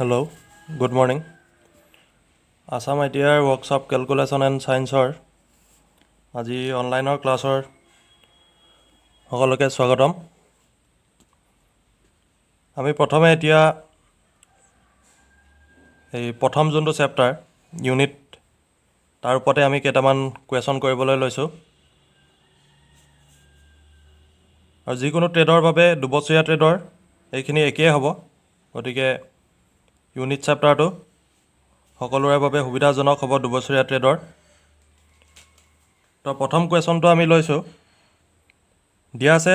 Hello', good morning. Assam ITR workshop calculation and ছায়েন্সৰ আজি অনলাইনৰ ক্লাছৰ সকলোকে স্বাগতম। আমি প্ৰথমে এতিয়া এই প্ৰথম যোনটো চেপ্টাৰ ইউনিট তাৰ ওপৰতে আমি কেইটামান কুৱেশ্যন কৰিবলৈ লৈছোঁ। আৰু যিকোনো ট্ৰেডৰ বাবে দুবছৰীয়া ট্ৰেডৰ এইখিনি একেই হ'ব, গতিকে ইউনিট চেপ্টাৰটো সকলোৰে বাবে সুবিধাজনক হ'ব দুবছৰীয়া ট্ৰেডৰ। তো প্ৰথম কুৱেশ্যনটো আমি লৈছোঁ, দিয়া আছে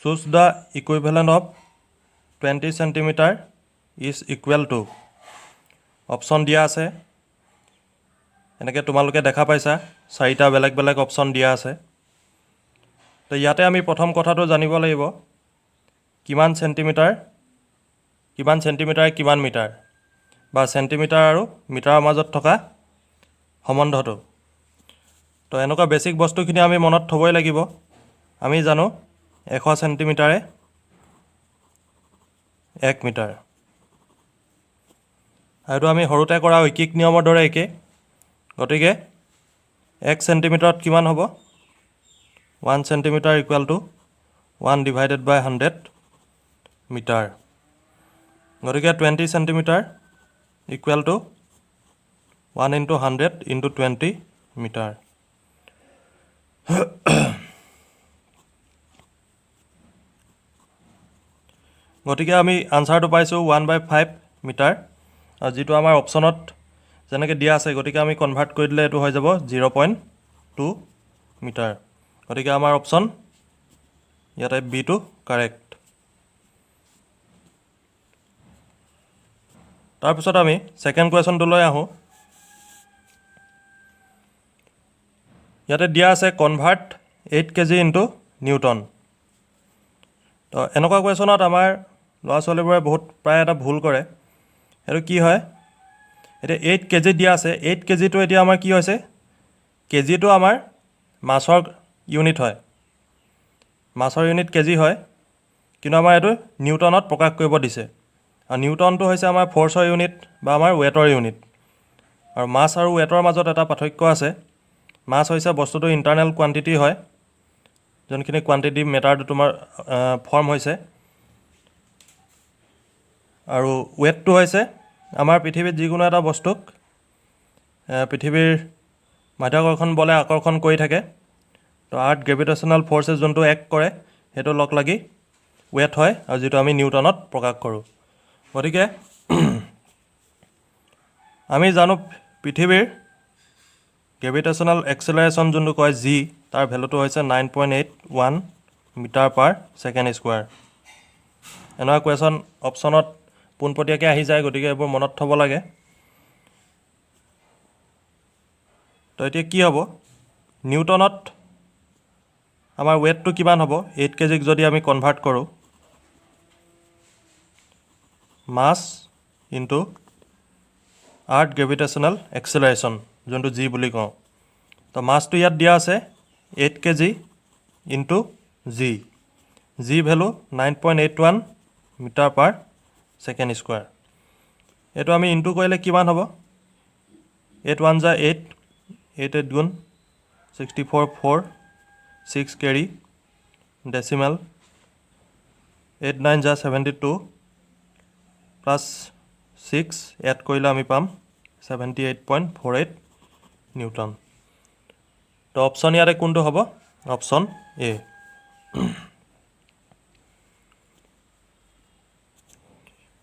choose the equivalent of 20 centimetre is equal to. Option দিয়া আছে, এনেকৈ তোমালোকে দেখা পাইছা 4টা বেলেগ বেলেগ অপশ্যন দিয়া আছে। তো ইয়াতে আমি প্ৰথম কথাটো জানিব লাগিব কিমান চেণ্টিমিটাৰ কিমান মিটাৰ, বা চেণ্টিমিটাৰ আৰু মিটাৰৰ মাজত থকা সম্বন্ধটো। তো এনেকুৱা বেছিক বস্তুখিনি আমি মনত থ'বই লাগিব। আমি জানো 100 চেণ্টিমিটাৰে 1 মিটাৰ, আৰু আমি সৰুতে কৰা ঐকিক নিয়মৰ দৰে একে। গতিকে 1 চেণ্টিমিটাৰত কিমান হ'ব? 1 চেণ্টিমিটাৰ ইকুৱেল টু 1/100 মিটাৰ। গতিকে 20 চেণ্টিমিটাৰ ইকুৱেল টু 1 × 100 × 20 মিটাৰ। গতিকে আমি আনচাৰটো পাইছোঁ 1/5 মিটাৰ, আৰু যিটো আমাৰ অপশ্যনত যেনেকৈ দিয়া আছে, গতিকে আমি কনভাৰ্ট কৰি দিলে এইটো হৈ যাব 0.2 মিটাৰ। গতিকে আমাৰ অপশ্যন ইয়াতে বিটো কাৰেক্ট। তাৰপিছত আমি ছেকেণ্ড কুৱেশ্যনটোলৈ আহোঁ। ইয়াতে দিয়া আছে কনভাৰ্ট 8 kg ইনটু নিউটন। তো এনেকুৱা কুৱেশ্যনত আমাৰ ল'ৰা ছোৱালীবোৰে প্ৰায় এটা ভুল কৰে। সেইটো কি হয়, এতিয়া 8 kg দিয়া আছে। 8 kgটো এতিয়া আমাৰ কি হৈছে, কেজিটো আমাৰ মাছৰ ইউনিট হয়, মাছৰ ইউনিট কেজি হয়, কিন্তু আমাৰ এইটো নিউটনত প্ৰকাশ কৰিব দিছে। আৰু নিউটনটো হৈছে আমাৰ ফ'ৰ্চৰ ইউনিট বা আমাৰ ৱেটৰ ইউনিট। আৰু মাছ আৰু ৱেটৰ মাজত এটা পাৰ্থক্য আছে। মাছ হৈছে বস্তুটো ইণ্টাৰনেল কোৱাণ্টিটি হয়, যোনখিনি কোৱাণ্টিটি মেটাৰটো তোমাৰ ফৰ্ম হৈছে, আৰু ৱেটটো হৈছে আমাৰ পৃথিৱীত যিকোনো এটা বস্তুক পৃথিৱীৰ মাধ্যাকৰ্ষণ বলে আকৰ্ষণ কৰি থাকে। তো আৰ্থ গ্ৰেভিটেশ্যনেল ফ'ৰ্চে যোনটো এক্ট কৰে সেইটো লগ লাগি ৱেট হয়, আৰু যিটো আমি নিউটনত প্ৰকাশ কৰোঁ। গতিকে আমি জানো পৃথিৱীৰ গ্ৰেভিটেশ্যনেল এক্সেলাৰেশ্যন যোনটো কয় G, তাৰ ভেলুটো হৈছে 9.81 মিটাৰ পাৰ ছেকেণ্ড স্কুৱাৰ। এনেকুৱা কুৱেশ্যন অপশ্যনত পোনপটীয়াকৈ আহি যায়, গতিকে এইবোৰ মনত থ'ব লাগে। তো এতিয়া কি হ'ব, নিউটনত আমাৰ ৱেটটো কিমান হ'ব? 8 kg যদি আমি কনভাৰ্ট কৰোঁ, মাছ ইনটু আৰ্থ গ্ৰেভিটেশ্যনেল এক্সেলাৰেশ্যন যোনটো G বুলি কওঁ। তো মাছটো ইয়াত দিয়া আছে 8 kg into G value 9.81 metre per second square. এইটো আমি ইনটু কৰিলে কিমান হ'ব? 8 × 1 = 8, 8 × 8 = 64, 4, 6 কেৰি ডেচিমেল, 8 × 9 = 72, প্লাছ 6 এড কৰিলে আমি পাম 78.48 নিউটন। তো অপশ্যন ইয়াতে কোনটো হ'ব? Option A.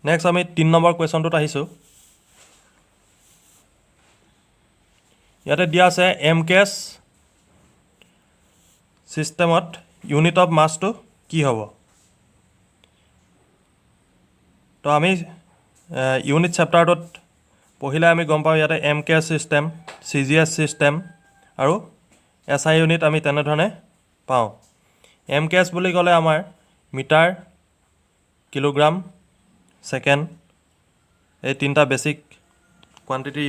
নেক্সট আমি 3 নম্বৰ কুৱেশ্যনটোত আহিছোঁ। ইয়াতে দিয়া আছে MKS ছিষ্টেমত ইউনিট অফ মাছটো কি হ'ব? তো আমি ইউনিট চেপ্টাৰটোত পঢ়িলে আমি গম পাওঁ, ইয়াতে MKS ছিষ্টেম, CGS ছিষ্টেম আৰু SI ইউনিট আমি তেনেধৰণে পাওঁ। MKS বুলি ক'লে আমাৰ মিটাৰ, কিলোগ্ৰাম, ছেকেণ্ড, এই 3টা বেছিক কোৱাণ্টিটিৰ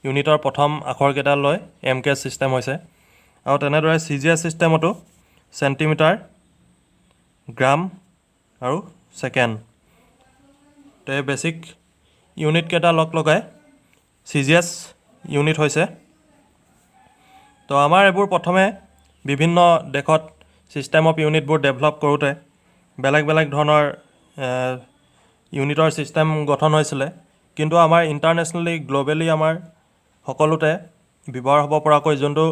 ইউনিটৰ প্ৰথম আখৰকেইটা লৈ MKS ছিষ্টেম হৈছে। আৰু তেনেদৰে CGS ছিষ্টেমতো চেণ্টিমিটাৰ, গ্ৰাম আৰু ছেকেণ্ড, তো এই বেছিক ইউনিটকেইটা লগাই CGS ইউনিট হৈছে। তো আমাৰ এইবোৰ প্ৰথমে বিভিন্ন দেশত ছিষ্টেম অফ ইউনিটবোৰ ডেভেলপ কৰোঁতে বেলেগ বেলেগ ধৰণৰ ইউনিটৰ ছিষ্টেম গঠন হৈছিলে, কিন্তু আমাৰ ইণ্টাৰনেশ্যনেলি গ্ল'বেলি আমাৰ সকলোতে ব্যৱহাৰ হ'ব পৰাকৈ যোনটো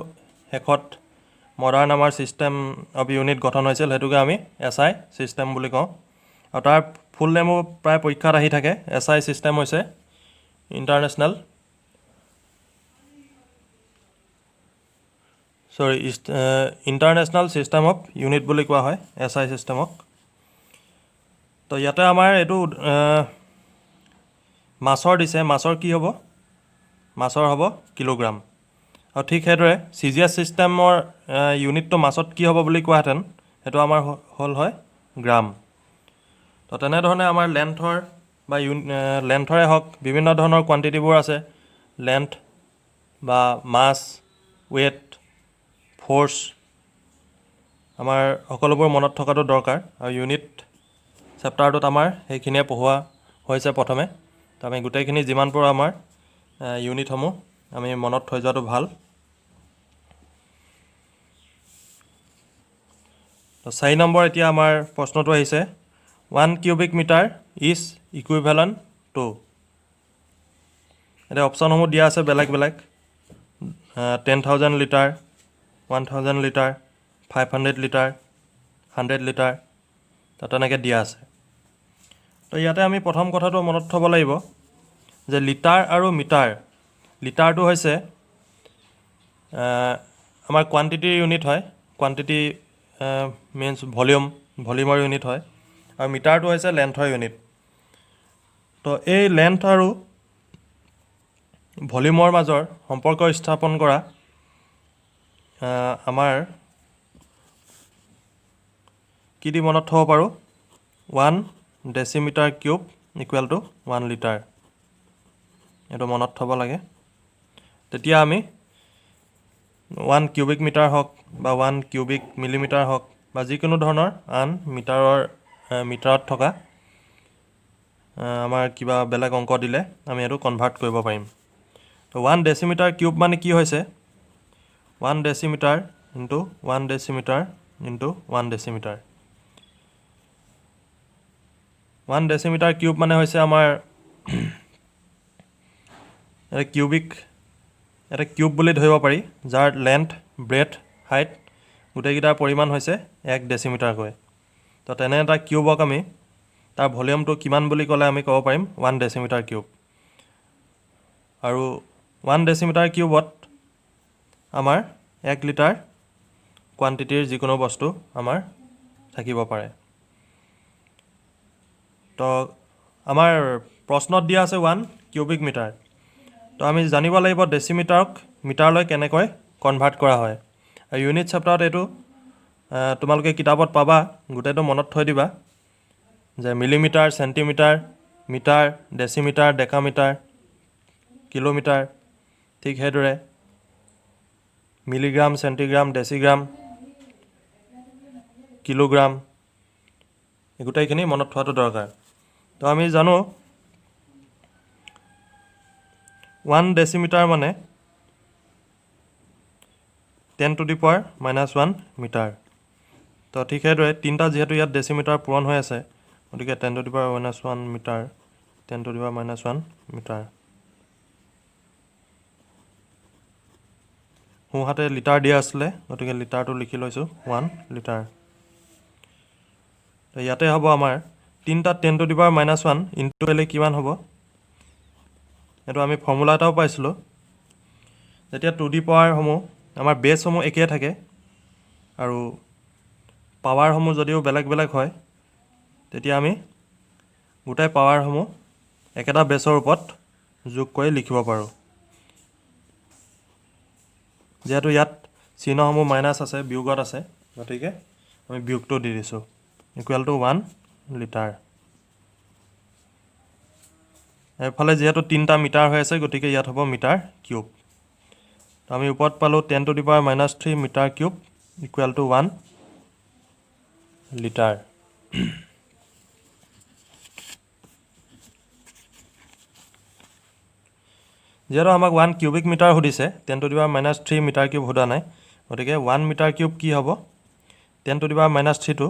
শেষত মডাৰ্ণ আমাৰ ছিষ্টেম অফ ইউনিট গঠন হৈছিল সেইটোকে আমি SI ছিষ্টেম বুলি কওঁ। আৰু তাৰ ফুল নেমো প্ৰায় পৰীক্ষাত আহি থাকে। SI ছিষ্টেম হৈছে ইণ্টাৰনেশ্যনেল ছিষ্টেম অফ ইউনিট বুলি কোৱা হয় SI ছিষ্টেমক। তো ইয়াতে আমাৰ এইটো মাছৰ দিছে, মাছৰ কি হ'ব? মাছৰ হ'ব কিলোগ্ৰাম। আৰু ঠিক সেইদৰে CGS ছিষ্টেমৰ ইউনিটটো মাছত কি হ'ব বুলি কোৱাহেঁতেন, সেইটো আমাৰ হয় গ্ৰাম। তো তেনেধৰণে আমাৰ লেন্থৰ বা লেন্থৰে হওক বিভিন্ন ধৰণৰ কোৱান্টিটিবোৰ আছে। লেন্থ বা মাছ, ৱেট, ফ'ৰ্চ আমাৰ সকলোবোৰ মনত থকাটো দৰকাৰ। আৰু ইউনিট চেপ্টাৰটোত আমাৰ সেইখিনিয়ে পঢ়োৱা হৈছে প্ৰথমে। তো আমি গোটেইখিনি যিমান পাৰোঁ আমাৰ ইউনিটসমূহ আমি মনত থৈ যোৱাটো ভাল। তো 4 নম্বৰ এতিয়া আমাৰ প্ৰশ্নটো আহিছে 1 cubic metre is equivalent to. এতিয়া অপশ্যনসমূহ দিয়া আছে বেলেগ বেলেগ 10,000 লিটাৰ, 1,000 লিটাৰ, 500 লিটাৰ, 100 লিটাৰ, তো তেনেকৈ দিয়া আছে। তো ইয়াতে আমি প্ৰথম কথাটো মনত থ'ব লাগিব যে লিটাৰ আৰু মিটাৰ। লিটাৰটো হৈছে আমাৰ কোৱান্টিটিৰ ইউনিট হয়, কোৱান্টিটি মিনছ ভলিউমৰ ইউনিট হয়। আৰু মিটাৰটো হৈছে লেন্থৰ ইউনিট। তো এই লেন্থ আৰু ভলিউমৰ মাজৰ সম্পৰ্ক স্থাপন কৰা আমাৰ কি দি মনত থ'ব পাৰোঁ? 1 ডেচিমিটাৰ কিউব ইকুৱেল টু 1 লিটাৰ। এইটো মনত থ'ব লাগে। তেতিয়া আমি 1 কিউবিক মিটাৰ হওক বা 1 কিউবিক মিলিমিটাৰ হওক বা যিকোনো ধৰণৰ আন মিটাৰত থকা আমাৰ কিবা বেলেগ অংক দিলে আমি এইটো কনভাৰ্ট কৰিব পাৰিম। তো 1 ডেচিমিটাৰ কিউব মানে কি হৈছে? 1 ডেচিমিটাৰ ইনটু 1 ডেচিমিটাৰ ইনটু 1 ডেচিমিটাৰ। 1 ডেচিমিটাৰ কিউব মানে হৈছে আমাৰ এটা কিউব বুলি ধৰিব পাৰি, যাৰ লেন্থ, ব্ৰেথ, হাইট গোটেইকেইটাৰ পৰিমাণ হৈছে 1 ডেচিমিটাৰকৈ। তো তেনে এটা কিউবক আমি তাৰ ভলিউমটো কিমান বুলি ক'লে আমি ক'ব পাৰিম 1 ডেচিমিটাৰ কিউব। আৰু 1 ডেচিমিটাৰ কিউবত আমাৰ 1 লিটাৰ কোৱান্টিটিৰ যিকোনো বস্তু আমাৰ থাকিব পাৰে। তো আমাৰ প্ৰশ্নত দিয়া আছে 1 কিউবিক মিটাৰ। তো আমি জানিব লাগিব ডেচিমিটাৰক মিটাৰলৈ কেনেকৈ কনভাৰ্ট কৰা হয়। আৰু ইউনিট চেপ্টাৰত এইটো তোমালোকে কিতাপত পাবা, গোটেইটো মনত থৈ দিবা যে মিলিমিটাৰ, চেণ্টিমিটাৰ, মিটাৰ, ডেচিমিটাৰ, ডেকামিটাৰ, কিলোমিটাৰ, ঠিক সেইদৰে মিলিগ্ৰাম, চেণ্টিগ্ৰাম, ডেচিগ্ৰাম, কিলোগ্ৰাম, এই গোটেইখিনি মনত থোৱাটো দৰকাৰ। তো আমি জানো 1 ডেচিমিটাৰ মানে 10⁻⁻1 মিটাৰ। তো ঠিক সেইদৰে তিনিটা যিহেতু ইয়াত ডেচিমিটাৰ পূৰণ হৈ আছে, গতিকে 10⁻⁻1 মিটাৰ, 10⁻⁻1 মিটাৰ। সোঁহাতে লিটাৰ দিয়া আছিলে, গতিকে লিটাৰটো লিখি লৈছোঁ 1 লিটাৰ। তো ইয়াতে হ'ব আমাৰ তিনিটাত 10⁻⁻1 ইনটু কৰিলে কিমান হ'ব? এইটো আমি ফৰ্মুলা এটাও পাইছিলোঁ। যেতিয়া টু দি পাৱাৰসমূহ আমাৰ বেছসমূহ একেই থাকে আৰু পাৱাৰসমূহ যদিও বেলেগ বেলেগ হয়, তেতিয়া আমি গোটেই পাৱাৰসমূহ একেটা বেছৰ ওপৰত যোগ কৰি লিখিব পাৰোঁ। যিহেতু ইয়াত চিহ্নসমূহ মাইনাছ আছে, বিয়োগত আছে, গতিকে আমি বিয়োগটো দি দিছোঁ ইকুৱেল টু 1 লিটাৰ। এইফালে যিহেতু 3টা মিটাৰ হৈ আছে, গতিকে ইয়াত হ'ব মিটাৰ কিউব। তো আমি ওপৰত পালোঁ 10⁻³ metre cube equal to 1 litre. যিহেতু আমাক 1 কিউবিক মিটাৰ সুধিছে 10⁻³ মিটাৰ কিউব সোধা নাই গতিকে 1 মিটাৰ কিউব কি হ'ব 10⁻³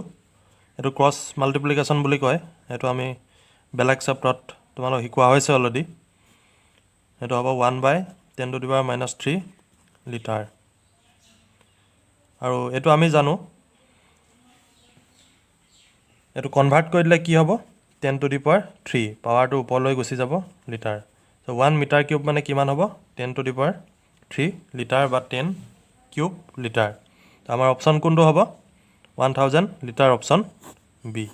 এইটো ক্ৰছ মাল্টিপ্লিকেশ্যন বুলি কয় এইটো আমি বেলেগ চেপ্টাৰত তোমালোক শিকোৱা হৈছে অলৰেডি এইটো হ'ব 1/10⁻³ লিটাৰ আৰু এইটো আমি জানো এইটো কনভাৰ্ট কৰি দিলে কি হ'ব 10⁻³ পাৱাৰটো ওপৰলৈ গুচি যাব লিটাৰ চ' 1 মিটাৰ কিউব মানে কিমান হ'ব 10⁻³ লিটাৰ বা 10 কিউব লিটাৰ আমাৰ অপশ্যন কোনটো হ'ব 1000 লিটাৰ অপশ্যন বি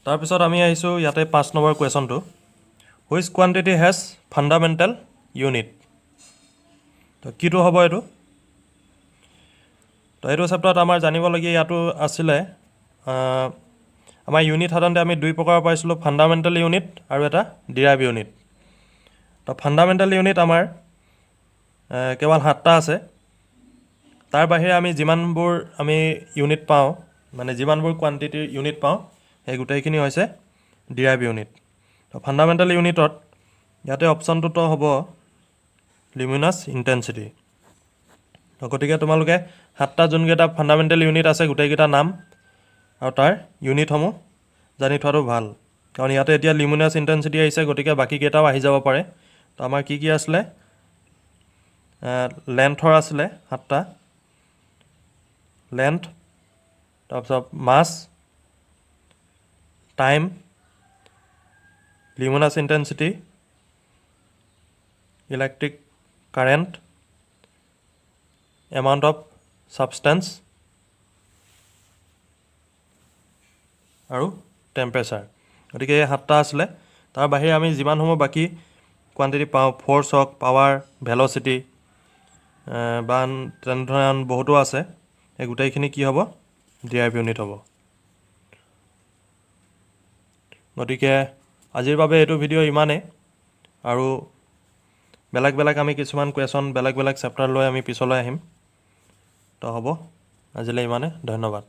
তাৰপিছত আমি আহিছোঁ ইয়াতে 5 নম্বৰ কুৱেশ্যনটো which quantity has fundamental unit তো কিটো হ'ব এইটো তো এইটো চেপ্টাৰত আমাৰ জানিবলগীয়া ইয়াতো আছিলে আমাৰ ইউনিট সাধাৰণতে আমি দুই প্ৰকাৰৰ পাইছিলোঁ ফাণ্ডামেণ্টেল ইউনিট আৰু এটা ডিৰাইভ ইউনিট তো ফাণ্ডামেণ্টেল ইউনিট আমাৰ কেৱল 7টা আছে তাৰ বাহিৰে আমি যিমানবোৰ আমি ইউনিট পাওঁ মানে যিমানবোৰ কোৱান্টিটিৰ ইউনিট পাওঁ এই গোটেইখিনি হৈছে ডিৰাইভ ইউনিট তো ফাণ্ডামেণ্টেল ইউনিটত ইয়াতে অপশ্যনটোতো হ'ব লিমিনাছ ইণ্টেনচিটি তো গতিকে তোমালোকে 7টা যোনকেইটা ফাণ্ডামেণ্টেল ইউনিট আছে গোটেইকেইটা নাম আৰু তাৰ ইউনিটসমূহ জানি থোৱাটো ভাল কাৰণ ইয়াতে এতিয়া লিমিনাছ ইণ্টেনচিটি আহিছে গতিকে বাকীকেইটাও আহি যাব পাৰে তো আমাৰ কি আছিলে লেন্থৰ আছিলে 7টা লেন্থ তাৰপিছত mass time luminous intensity electric current amount of substance আৰু টেম্পাৰেচাৰ গতিকে এই 7টা আছিলে তাৰ বাহিৰে আমি যিমানসমূহ বাকী কোৱান্টিটি পাওঁ ফ'ৰ্চ হওক পাৱাৰ ভেলচিটি বা তেনেধৰণৰ বহুতো আছে এই গোটেইখিনি কি হ'ব ডিৰাইভ ইউনিট হ'ব গতিকে আজিৰ বাবে এইটো ভিডিঅ' ইমানেই আৰু বেলেগ আমি কিছুমান কুৱেশ্যন বেলেগ চেপ্টাৰ লৈ আমি পিছলৈ আহিম তো হ'ব আজিলৈ ইমানে ধন্যবাদ